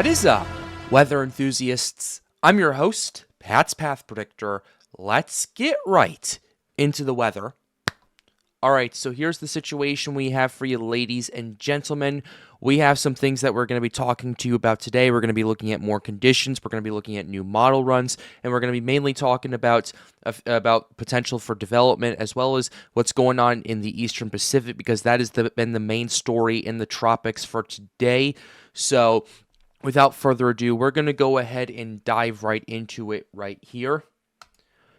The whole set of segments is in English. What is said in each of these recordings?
What is up, weather enthusiasts? I'm your host, Pat's Path Predictor. Let's get right into the weather. Alright, so here's the situation we have for you, ladies and gentlemen. We have some things that we're going to be talking to you about today. We're going to be looking at more conditions. We're going to be looking at new model runs, and we're going to be mainly talking about potential for development, as well as what's going on in the Eastern Pacific, because that has been the main story in the tropics for today. So without further ado, we're going to go ahead and dive right into it right here.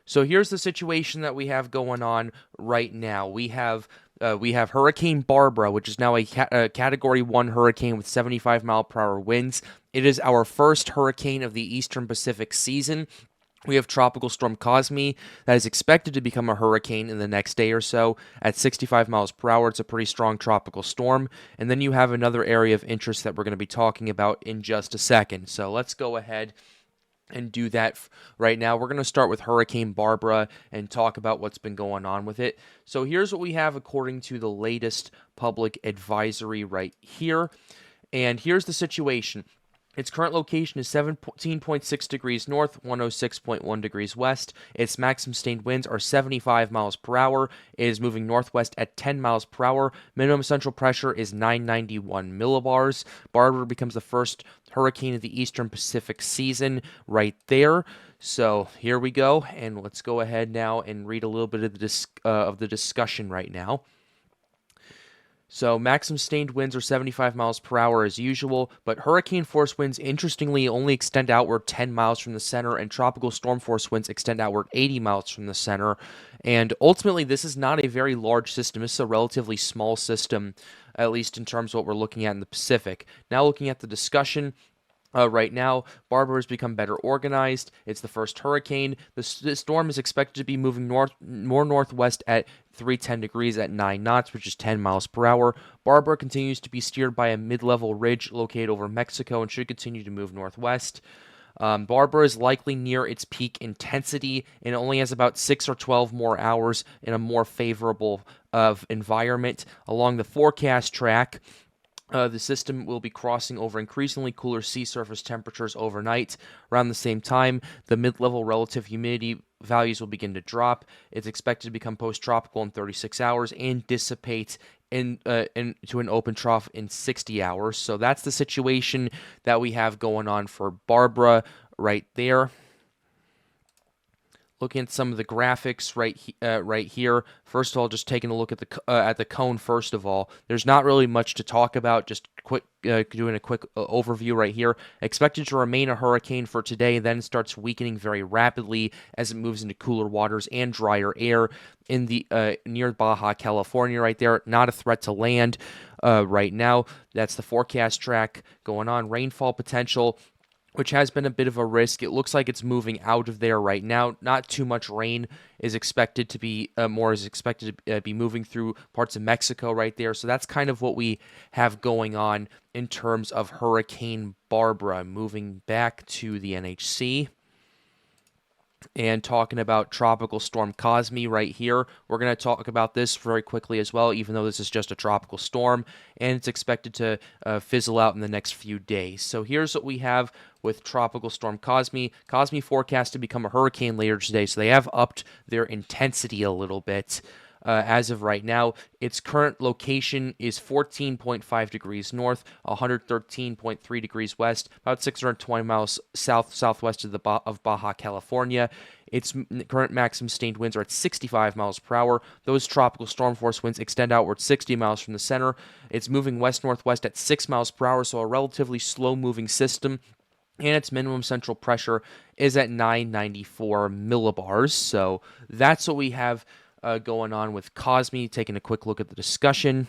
So here's the situation that we have going on right now. We have Hurricane Barbara, which is now a Category 1 hurricane with 75-mile-per-hour winds. It is our first hurricane of the Eastern Pacific season. We have Tropical Storm Cosme that is expected to become a hurricane in the next day or so at 65 miles per hour. It's a pretty strong tropical storm. And then you have another area of interest that we're going to be talking about in just a second. So let's go ahead and do that right now. We're going to start with Hurricane Barbara and talk about what's been going on with it. So here's what we have according to the latest public advisory right here. And here's the situation. Its current location is 17.6 degrees north, 106.1 degrees west. Its maximum sustained winds are 75 miles per hour. It is moving northwest at 10 miles per hour. Minimum central pressure is 991 millibars. Barbara becomes the first hurricane of the Eastern Pacific season right there. So here we go, and let's go ahead now and read a little bit of the discussion right now. So maximum sustained winds are 75 miles per hour as usual, but hurricane force winds interestingly only extend outward 10 miles from the center, and tropical storm force winds extend outward 80 miles from the center. And ultimately, this is not a very large system. This is a relatively small system, at least in terms of what we're looking at in the Pacific. Now looking at the discussion. Right now, Barbara has become better organized. It's the first hurricane. The storm is expected to be moving more northwest at 310 degrees at 9 knots, which is 10 miles per hour. Barbara continues to be steered by a mid-level ridge located over Mexico and should continue to move northwest. Barbara is likely near its peak intensity and only has about 6 or 12 more hours in a more favorable environment. Along the forecast track, the system will be crossing over increasingly cooler sea surface temperatures overnight. Around the same time, the mid-level relative humidity values will begin to drop. It's expected to become post-tropical in 36 hours and dissipate into an open trough in 60 hours. So that's the situation that we have going on for Barbara right there. Looking at some of the graphics right here. First of all, just taking a look at the cone. First of all, there's not really much to talk about. Just doing a quick overview right here. Expected to remain a hurricane for today, then starts weakening very rapidly as it moves into cooler waters and drier air in the near Baja California. Right there, not a threat to land right now. That's the forecast track going on. Rainfall potential, which has been a bit of a risk. It looks like it's moving out of there right now. Not too much rain is expected to be, be moving through parts of Mexico right there. So that's kind of what we have going on in terms of Hurricane Barbara. Moving back to the NHC and talking about Tropical Storm Cosme right here. We're going to talk about this very quickly as well, even though this is just a tropical storm, and it's expected to fizzle out in the next few days. So here's what we have with Tropical Storm Cosme. Cosme forecast to become a hurricane later today, so they have upped their intensity a little bit. As of right now, its current location is 14.5 degrees north, 113.3 degrees west, about 620 miles southwest of Baja California. Its current maximum sustained winds are at 65 miles per hour. Those tropical storm force winds extend outward 60 miles from the center. It's moving west-northwest at 6 miles per hour, so a relatively slow-moving system. And its minimum central pressure is at 994 millibars. So that's what we have going on with Cosme. Taking a quick look at the discussion.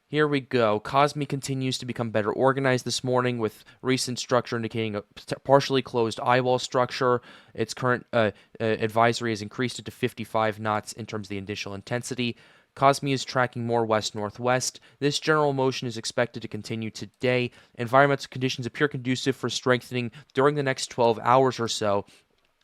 Here we go. Cosme continues to become better organized this morning, with recent structure indicating a partially closed eyewall structure. Its current advisory has increased it to 55 knots in terms of the initial intensity. Cosme is tracking more west-northwest. This general motion is expected to continue today. Environmental conditions appear conducive for strengthening during the next 12 hours or so.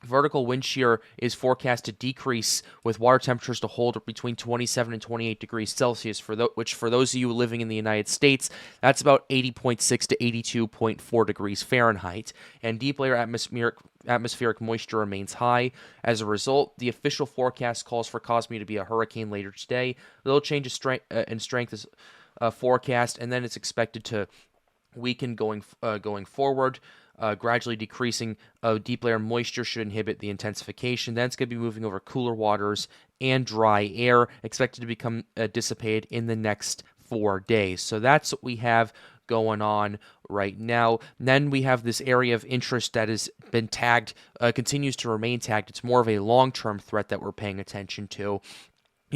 Vertical wind shear is forecast to decrease with water temperatures to hold between 27 and 28 degrees Celsius, which for those of you living in the United States, that's about 80.6 to 82.4 degrees Fahrenheit. And deep layer atmospheric moisture remains high. As a result, the official forecast calls for Cosme to be a hurricane later today. A little change in strength is forecast, and then it's expected to weaken going forward. Gradually decreasing deep layer moisture should inhibit the intensification. Then it's going to be moving over cooler waters and dry air, expected to become dissipated in the next 4 days. So that's what we have going on right now. And then we have this area of interest that has been tagged, continues to remain tagged. It's more of a long-term threat that we're paying attention to.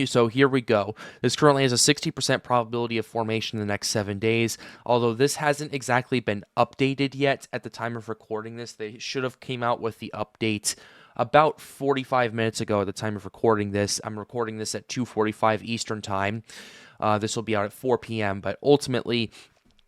So here we go. This currently has a 60% probability of formation in the next 7 days. Although this hasn't exactly been updated yet at the time of recording this. They should have came out with the update about 45 minutes ago at the time of recording this. I'm recording this at 2:45 Eastern Time. This will be out at 4 p.m. But ultimately,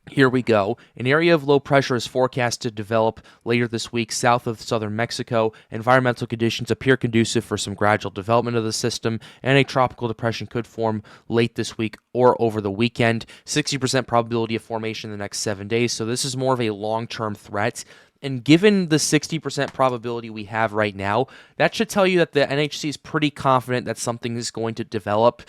here we go. An area of low pressure is forecast to develop later this week south of southern Mexico. Environmental conditions appear conducive for some gradual development of the system, and a tropical depression could form late this week or over the weekend. 60% probability of formation in the next 7 days, so this is more of a long-term threat. And given the 60% probability we have right now, that should tell you that the NHC is pretty confident that something is going to develop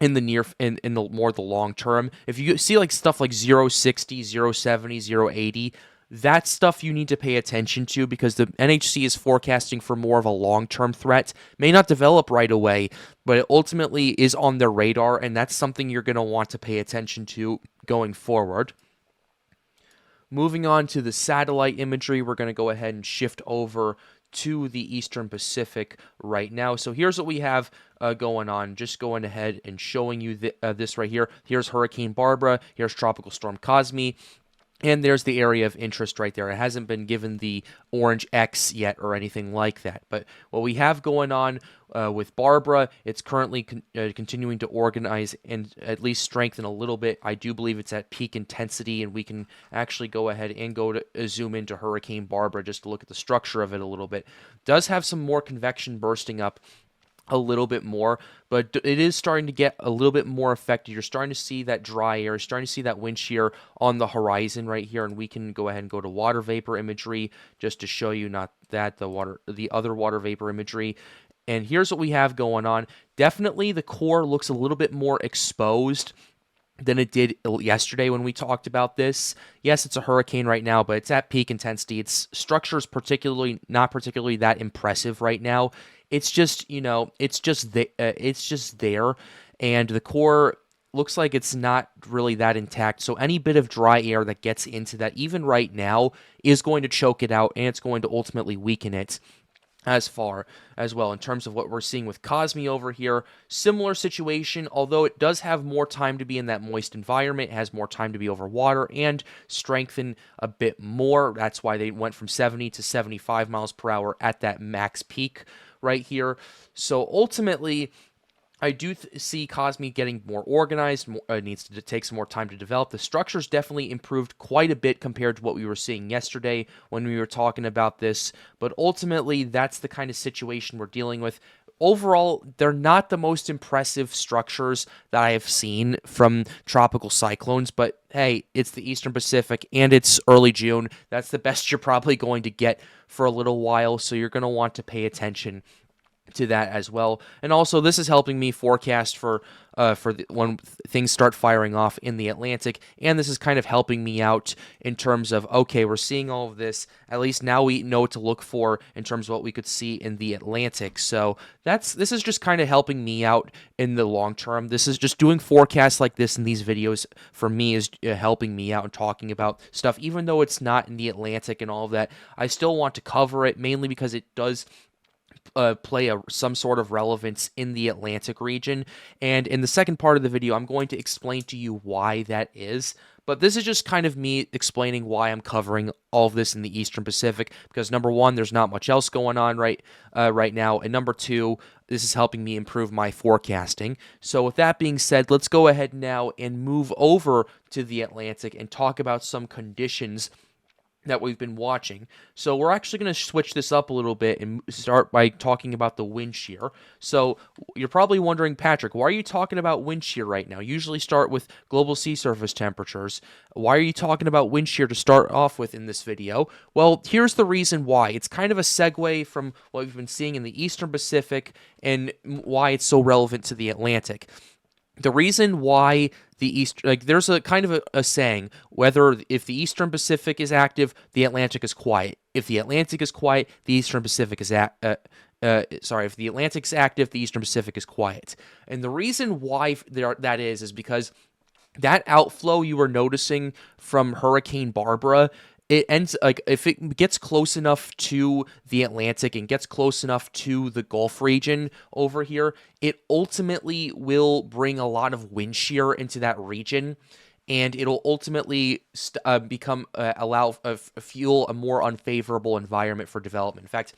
in the more the long term. If you see like stuff like 060, 070, 080, that's stuff you need to pay attention to because the NHC is forecasting for more of a long-term threat. May not develop right away, but it ultimately is on their radar, and that's something you're going to want to pay attention to going forward. Moving on to the satellite imagery, we're going to go ahead and shift over to the Eastern Pacific right now. So here's what we have going on. Just going ahead and showing you this right here. Here's Hurricane Barbara. Here's Tropical Storm Cosme. And there's the area of interest right there. It hasn't been given the orange X yet or anything like that. But what we have going on with Barbara, it's currently continuing to organize and at least strengthen a little bit. I do believe it's at peak intensity, and we can actually go ahead and go to zoom into Hurricane Barbara just to look at the structure of it a little bit. Does have some more convection bursting up a little bit more, but it is starting to get a little bit more affected. You're starting to see that dry air, you're starting to see that wind shear on the horizon right here, and we can go ahead and go to water vapor imagery just to show you not that the other water vapor imagery. And here's what we have going on. Definitely the core looks a little bit more exposed than it did yesterday when we talked about this. Yes, it's a hurricane right now, but it's at peak intensity. Its structure is not particularly that impressive right now. It's just, it's just there, and the core looks like it's not really that intact. So any bit of dry air that gets into that, even right now, is going to choke it out, and it's going to ultimately weaken it as far as well. In terms of what we're seeing with Cosme over here, similar situation, although it does have more time to be in that moist environment, it has more time to be over water and strengthen a bit more. That's why they went from 70 to 75 miles per hour at that max peak right here. So ultimately, I do see Cosme getting more organized. Needs to take some more time to develop. The structure's definitely improved quite a bit compared to what we were seeing yesterday when we were talking about this. But ultimately, that's the kind of situation we're dealing with. Overall, they're not the most impressive structures that I have seen from tropical cyclones. But hey, it's the Eastern Pacific and it's early June. That's the best you're probably going to get for a little while. So you're going to want to pay attention to that as well. And also, this is helping me forecast for when things start firing off in the Atlantic, and this is kind of helping me out in terms of, okay, we're seeing all of this, at least now we know what to look for in terms of what we could see in the Atlantic. So this is just kind of helping me out in the long term. This is just doing forecasts like this in these videos for me is helping me out and talking about stuff, even though it's not in the Atlantic and all of that. I still want to cover it, mainly because it does play some sort of relevance in the Atlantic region. And in the second part of the video, I'm going to explain to you why that is. But this is just kind of me explaining why I'm covering all of this in the Eastern Pacific, because number one, there's not much else going on right now, and number two, this is helping me improve my forecasting. So with that being said, let's go ahead now and move over to the Atlantic and talk about some conditions that we've been watching. So we're actually going to switch this up a little bit and start by talking about the wind shear. So you're probably wondering, Patrick, why are you talking about wind shear right now? Usually start with global sea surface temperatures. Why are you talking about wind shear to start off with in this video? Well, here's the reason why. It's kind of a segue from what we've been seeing in the Eastern Pacific and why it's so relevant to the Atlantic. The reason why the East, like there's a kind of a saying, whether if the Eastern Pacific is active, the Atlantic is quiet. If the Atlantic is quiet, the Eastern Pacific is if the Atlantic's active, the Eastern Pacific is quiet. And the reason why that is because that outflow you were noticing from Hurricane Barbara, it ends like if it gets close enough to the Atlantic and gets close enough to the Gulf region over here, it ultimately will bring a lot of wind shear into that region, and it'll ultimately fuel a more unfavorable environment for development. In fact,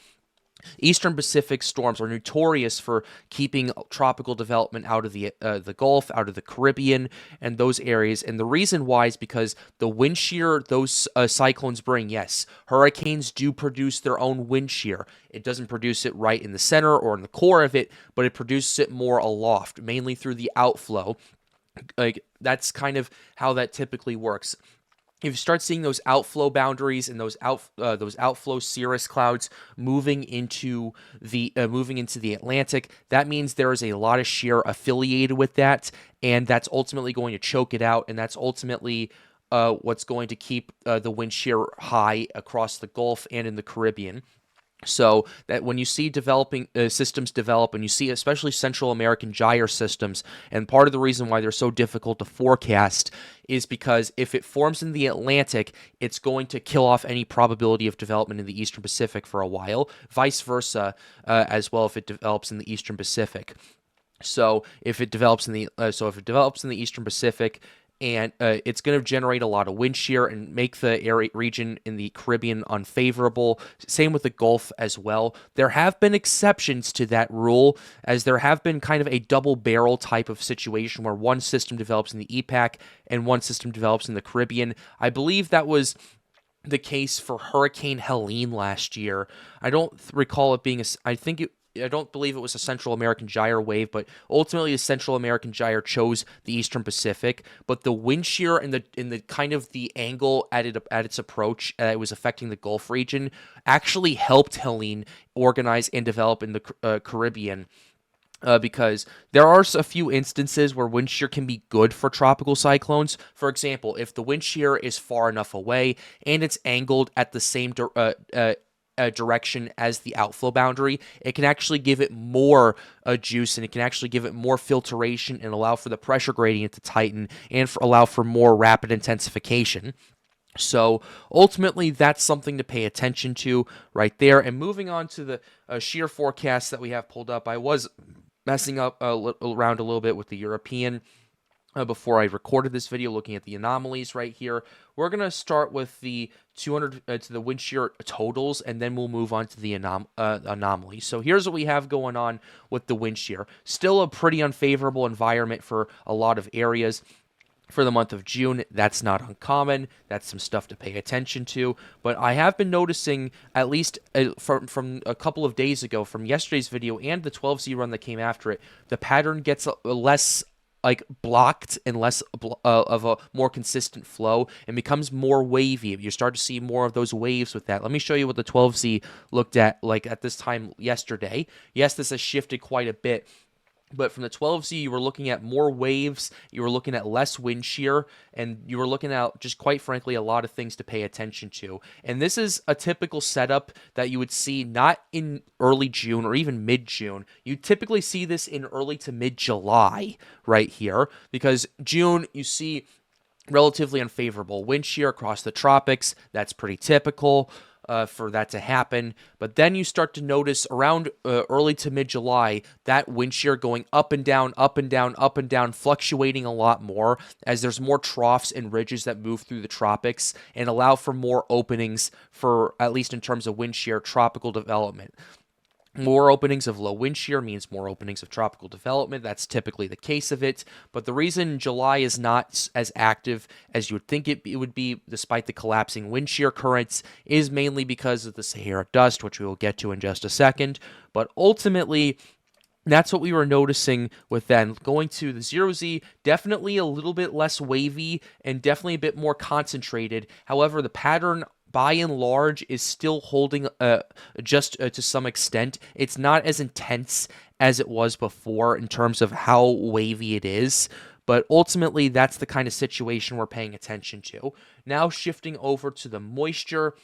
Eastern Pacific storms are notorious for keeping tropical development out of the Gulf, out of the Caribbean, and those areas. And the reason why is because the wind shear those cyclones bring, yes, hurricanes do produce their own wind shear. It doesn't produce it right in the center or in the core of it, but it produces it more aloft, mainly through the outflow. Like that's kind of how that typically works. If you start seeing those outflow boundaries and those outflow cirrus clouds moving into the Atlantic, that means there is a lot of shear affiliated with that, and that's ultimately going to choke it out, and that's ultimately what's going to keep the wind shear high across the Gulf and in the Caribbean. So that when you see developing systems develop, and you see especially Central American gyre systems, and part of the reason why they're so difficult to forecast is because if it forms in the Atlantic, it's going to kill off any probability of development in the Eastern Pacific for a while, vice versa as well if it develops in the Eastern Pacific. So if it develops in the Eastern Pacific, and it's going to generate a lot of wind shear and make the region in the Caribbean unfavorable. Same with the Gulf as well. There have been exceptions to that rule, as there have been kind of a double barrel type of situation where one system develops in the EPAC and one system develops in the Caribbean. I believe that was the case for Hurricane Helene last year. I don't recall it being I don't believe it was a Central American gyre wave, but ultimately the Central American gyre chose the Eastern Pacific. But the wind shear and the kind of the angle at its approach it was affecting the Gulf region actually helped Helene organize and develop in the Caribbean. Because there are a few instances where wind shear can be good for tropical cyclones. For example, if the wind shear is far enough away and it's angled at the same direction as the outflow boundary, it can actually give it more juice, and it can actually give it more filtration and allow for the pressure gradient to tighten and allow for more rapid intensification. So ultimately, that's something to pay attention to right there. And moving on to the shear forecast that we have pulled up, I was messing up around a little bit with the European before I recorded this video, looking at the anomalies right here. We're going to start with the 200 to the wind shear totals, and then we'll move on to the anomalies. So here's what we have going on with the wind shear. Still a pretty unfavorable environment for a lot of areas. For the month of June, that's not uncommon. That's some stuff to pay attention to. But I have been noticing, at least from a couple of days ago, from yesterday's video and the 12Z run that came after it, the pattern gets less blocked and less of a more consistent flow, and becomes more wavy. You start to see more of those waves with that. Let me show you what the 12Z looked at at this time yesterday. Yes, this has shifted quite a bit. But from the 12Z, you were looking at more waves, you were looking at less wind shear, and you were looking at, just quite frankly, a lot of things to pay attention to. And this is a typical setup that you would see not in early June or even mid-June. You typically see this in early to mid-July right here, because June, you see relatively unfavorable wind shear across the tropics. That's pretty typical for that to happen. But then you start to notice around early to mid-July that wind shear going up and down, up and down, up and down, fluctuating a lot more as there's more troughs and ridges that move through the tropics and allow for more openings for, at least in terms of wind shear, tropical development. More openings of low wind shear means more openings of tropical development. That's typically the case of it. But the reason July is not as active as you would think it would be, despite the collapsing wind shear currents, is mainly because of the Sahara dust, which we will get to in just a second. But ultimately, that's what we were noticing with then. Going to the 0Z, definitely a little bit less wavy and definitely a bit more concentrated. However, the pattern by and large is still holding just to some extent. It's not as intense as it was before in terms of how wavy it is. But ultimately, that's the kind of situation we're paying attention to. Now shifting over to the moisture.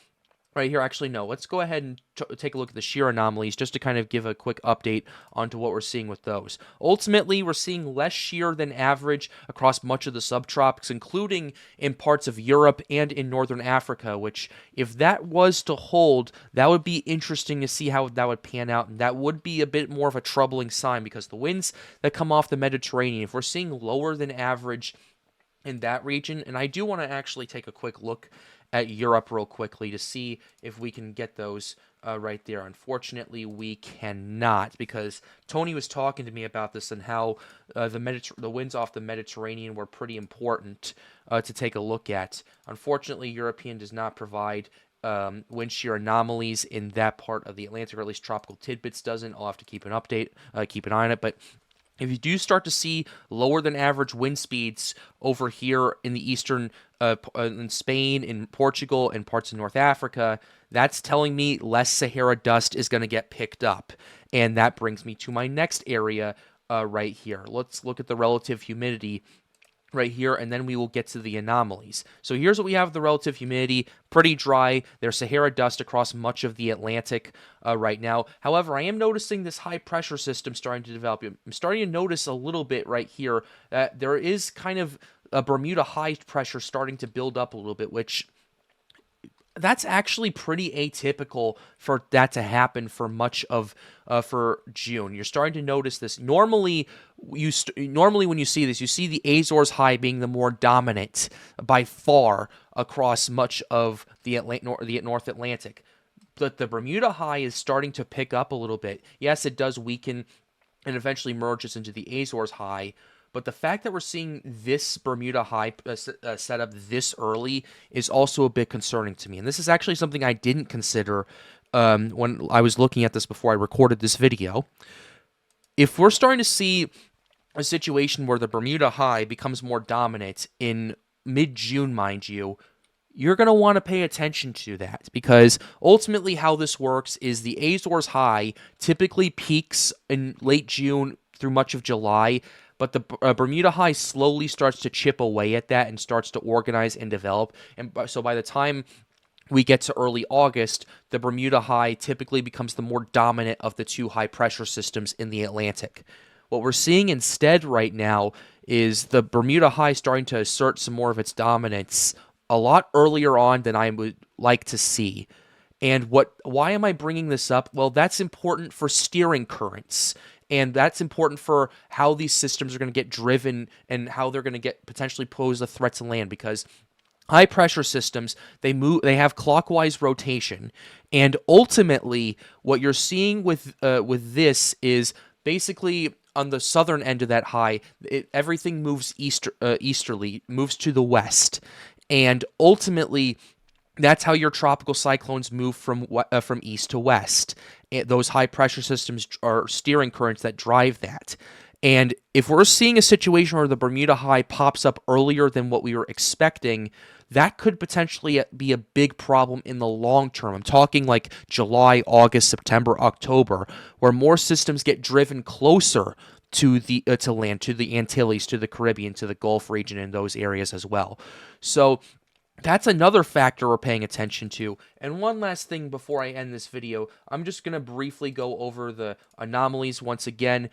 Right here, actually, no. Let's go ahead and take a look at the shear anomalies just to kind of give a quick update onto what we're seeing with those. Ultimately, we're seeing less shear than average across much of the subtropics, including in parts of Europe and in northern Africa, which, if that was to hold, that would be interesting to see how that would pan out, and that would be a bit more of a troubling sign because the winds that come off the Mediterranean, if we're seeing lower than average in that region, and I do want to actually take a quick look at Europe real quickly to see if we can get those right there. Unfortunately, we cannot because Tony was talking to me about this and how the winds off the Mediterranean were pretty important to take a look at. Unfortunately, European does not provide wind shear anomalies in that part of the Atlantic, or at least Tropical Tidbits doesn't. I'll have to keep an eye on it, but if you do start to see lower than average wind speeds over here in the eastern, in Spain, in Portugal, and parts of North Africa, that's telling me less Sahara dust is going to get picked up. And that brings me to my next area right here. Let's look at the relative humidity right here, and then we will get to the anomalies. So here's what we have: the relative humidity, pretty dry. There's Sahara dust across much of the Atlantic right now. However, I am noticing this high pressure system starting to develop. I'm starting to notice a little bit right here that there is kind of a Bermuda High pressure starting to build up a little bit, which that's actually pretty atypical for that to happen for much of for June. You're starting to notice this. Normally when you see this, you see the Azores High being the more dominant by far across much of the North Atlantic. But the Bermuda High is starting to pick up a little bit. Yes, it does weaken and eventually merges into the Azores High. But the fact that we're seeing this Bermuda High set up this early is also a bit concerning to me. And this is actually something I didn't consider when I was looking at this before I recorded this video. If we're starting to see a situation where the Bermuda High becomes more dominant in mid-June, mind you, you're going to want to pay attention to that, because ultimately how this works is the Azores High typically peaks in late June through much of July, but the Bermuda High slowly starts to chip away at that and starts to organize and develop. And so by the time we get to early August, the Bermuda High typically becomes the more dominant of the two high pressure systems in the Atlantic. What we're seeing instead right now is the Bermuda High starting to assert some more of its dominance a lot earlier on than I would like to see. And why am I bringing this up? Well, that's important for steering currents. And that's important for how these systems are going to get driven and how they're going to get potentially pose a threat to land, because high pressure systems, they have clockwise rotation, and ultimately what you're seeing with this is basically on the southern end of that high, everything moves easterly, moves to the west, and ultimately that's how your tropical cyclones move from east to west. Those high pressure systems are steering currents that drive that. And if we're seeing a situation where the Bermuda High pops up earlier than what we were expecting, that could potentially be a big problem in the long term. I'm talking like July, August, September, October, where more systems get driven closer to land, to the Antilles, to the Caribbean, to the Gulf region, and those areas as well. So that's another factor we're paying attention to. And one last thing before I end this video, I'm just going to briefly go over the anomalies once again.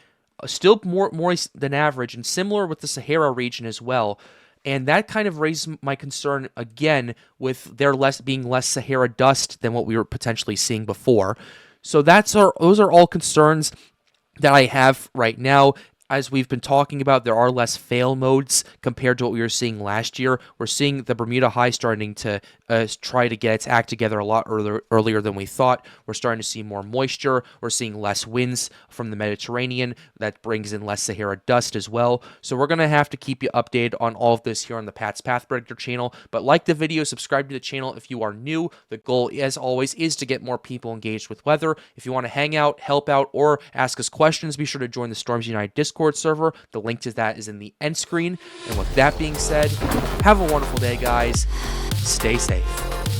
Still more than average, and similar with the Sahara region as well. And that kind of raises my concern again with there being less Sahara dust than what we were potentially seeing before. So those are all concerns that I have right now. As we've been talking about, there are less fail modes compared to what we were seeing last year. We're seeing the Bermuda High starting to try to get its act together a lot earlier than we thought. We're starting to see more moisture. We're seeing less winds from the Mediterranean. That brings in less Sahara dust as well. So we're going to have to keep you updated on all of this here on the Pat's Path Predictor channel. But like the video, subscribe to the channel if you are new. The goal, as always, is to get more people engaged with weather. If you want to hang out, help out, or ask us questions, be sure to join the Storms United Discord server. The link to that is in the end screen. And with that being said, have a wonderful day, guys. Stay safe.